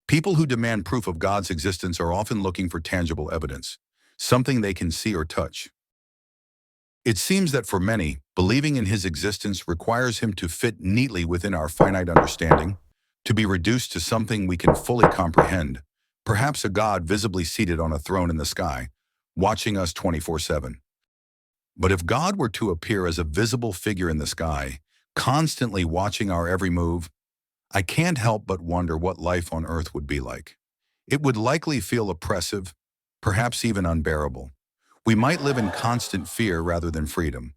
People who demand proof of God's existence are often looking for tangible evidence, something they can see or touch. It seems that for many, believing in his existence requires him to fit neatly within our finite understanding, to be reduced to something we can fully comprehend, perhaps a God visibly seated on a throne in the sky, watching us 24/7. But if God were to appear as a visible figure in the sky, constantly watching our every move, I can't help but wonder what life on earth would be like. It would likely feel oppressive, perhaps even unbearable. We might live in constant fear rather than freedom.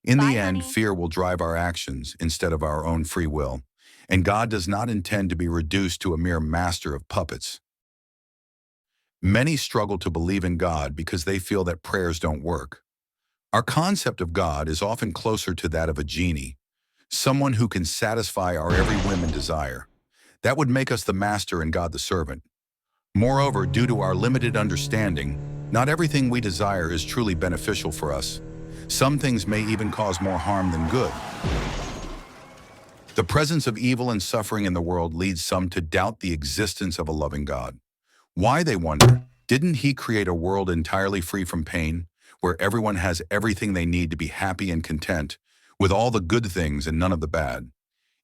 In Bye, the end, honey. fear will drive our actions instead of our own free will, and God does not intend to be reduced to a mere master of puppets. Many struggle to believe in God because they feel that prayers don't work. Our concept of God is often closer to that of a genie, someone who can satisfy our every whim and desire. That would make us the master and God the servant. Moreover, due to our limited understanding, not everything we desire is truly beneficial for us. Some things may even cause more harm than good. The presence of evil and suffering in the world leads some to doubt the existence of a loving God. Why, they wonder, didn't he create a world entirely free from pain, where everyone has everything they need to be happy and content, with all the good things and none of the bad?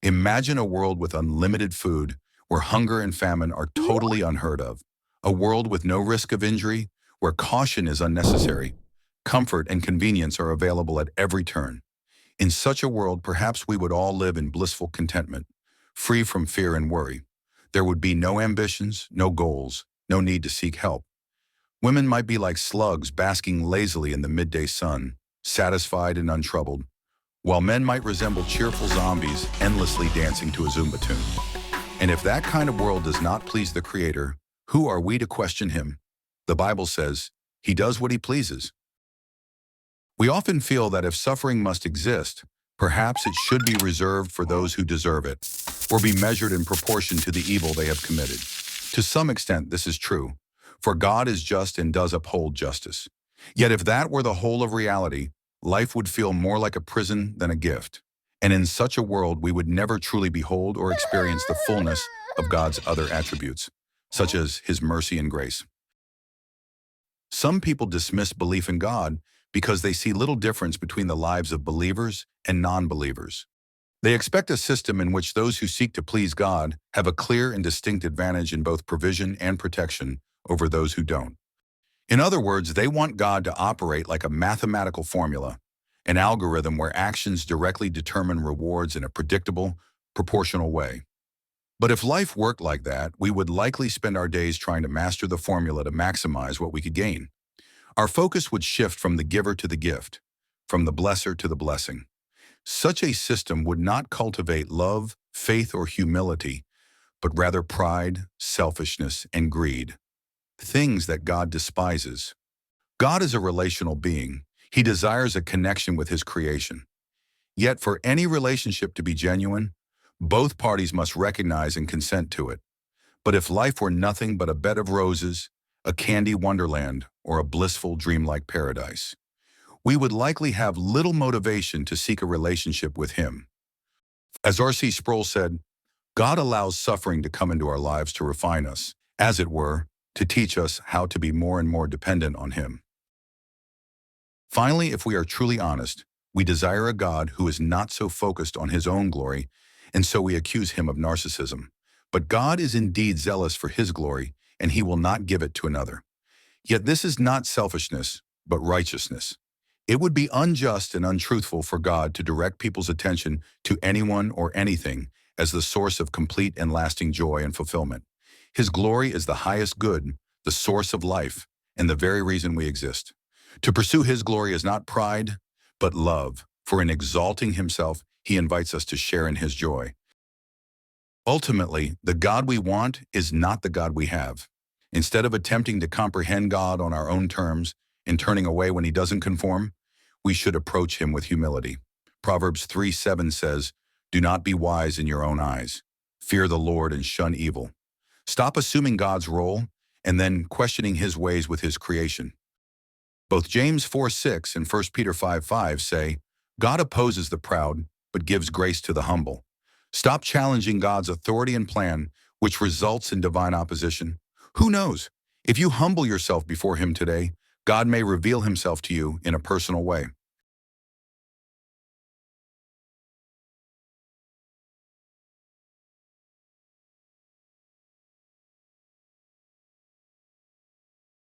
Imagine a world with unlimited food, where hunger and famine are totally unheard of. A world with no risk of injury, where caution is unnecessary. Comfort and convenience are available at every turn. In such a world, perhaps we would all live in blissful contentment, free from fear and worry. There would be no ambitions, no goals, no need to seek help. Women might be like slugs basking lazily in the midday sun, satisfied and untroubled, while men might resemble cheerful zombies endlessly dancing to a Zumba tune. And if that kind of world does not please the Creator, who are we to question him? The Bible says, he does what he pleases. We often feel that if suffering must exist, perhaps it should be reserved for those who deserve it, or be measured in proportion to the evil they have committed. To some extent, this is true, for God is just and does uphold justice. Yet if that were the whole of reality, life would feel more like a prison than a gift. And in such a world, we would never truly behold or experience the fullness of God's other attributes, such as his mercy and grace. Some people dismiss belief in God because they see little difference between the lives of believers and non-believers. They expect a system in which those who seek to please God have a clear and distinct advantage in both provision and protection over those who don't. In other words, they want God to operate like a mathematical formula, an algorithm where actions directly determine rewards in a predictable, proportional way. But if life worked like that, we would likely spend our days trying to master the formula to maximize what we could gain. Our focus would shift from the giver to the gift, from the blesser to the blessing. Such a system would not cultivate love, faith, or humility, but rather pride, selfishness, and greed, things that God despises. God is a relational being. He desires a connection with his creation. Yet for any relationship to be genuine, both parties must recognize and consent to it. But if life were nothing but a bed of roses, a candy wonderland, or a blissful dreamlike paradise, we would likely have little motivation to seek a relationship with him. As R.C. Sproul said, God allows suffering to come into our lives to refine us, as it were, to teach us how to be more and more dependent on him. Finally, if we are truly honest, we desire a God who is not so focused on his own glory, and so we accuse him of narcissism. But God is indeed zealous for his glory, and he will not give it to another. Yet this is not selfishness, but righteousness. It would be unjust and untruthful for God to direct people's attention to anyone or anything as the source of complete and lasting joy and fulfillment. His glory is the highest good, the source of life, and the very reason we exist. To pursue his glory is not pride, but love, for in exalting himself, he invites us to share in his joy. Ultimately, the God we want is not the God we have. Instead of attempting to comprehend God on our own terms and turning away when he doesn't conform, we should approach him with humility. Proverbs 3:7 says, "Do not be wise in your own eyes. Fear the Lord and shun evil." Stop assuming God's role and then questioning his ways with his creation. Both James 4:6 and 1 Peter 5:5 say, God opposes the proud, but gives grace to the humble. Stop challenging God's authority and plan which results in divine opposition? Who knows? If you humble yourself before him today, God may reveal himself to you in a personal way.